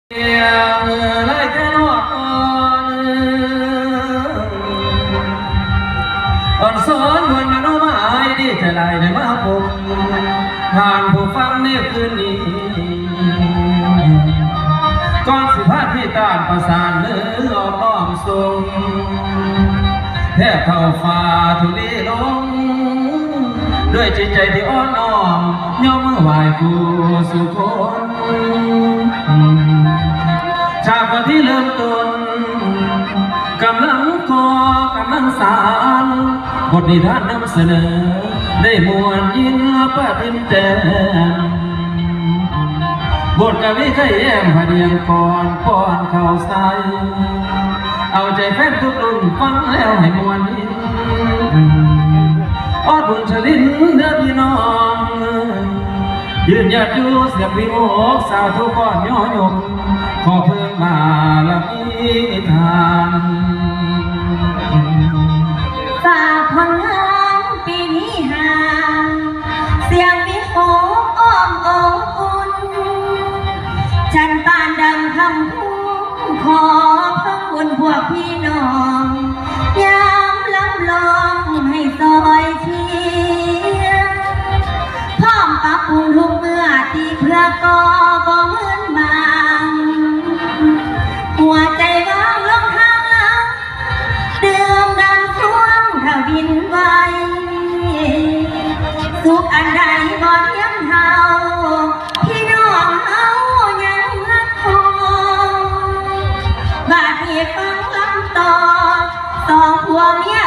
ไล่แค่นอกอ่อนสอนวันมโนหมายดีจะไล่ได้มาพบผ่านผู้ฟังในคืนนี้ก่อนสิพาที่ต้านประสานเนื้ออ้อมทรงแทบเข้าฟ้าทุลีลงด้วยจิตใจที่อ่อนน้อมย่อมเมื่อไหวผู้สุคนชาติที่เริ่มต้นกำลังกำลังสารบทนิทานนำเสนอได้มวลยินประดินแต้มบทกวีเคยแย้มพเดียงก่อนป้อนเข้าใส่เอาใจแฟนทุกรุ่นฟังแล้วให้มวลยินอดบุญชลินเด้อพี่น้องยืนหยัดอยู่เสียบวิโมกสาวทุกก้อนย่อยกขอเพิ่มมาละพิธานฝากผลงานปีนี้หาเสียงวิโมกอ้อมอกอุ่นฉันปานดังคำพูดขอเพิ่มบุญพวกพี่น้องยามลำลองให้ซอยเชียร์พร้อมปรับปรุงทุกเมื่อที่เพื่อก่อบ่เหมือนบางหัวใจว่างลงทางหลังเดิมดังช่วงถ้าบินไวสุขอันใดบ่เทียมเฮาพี่น้องเฮายังรักคงบาดที่ฟังลำต่อสองผัวเมีย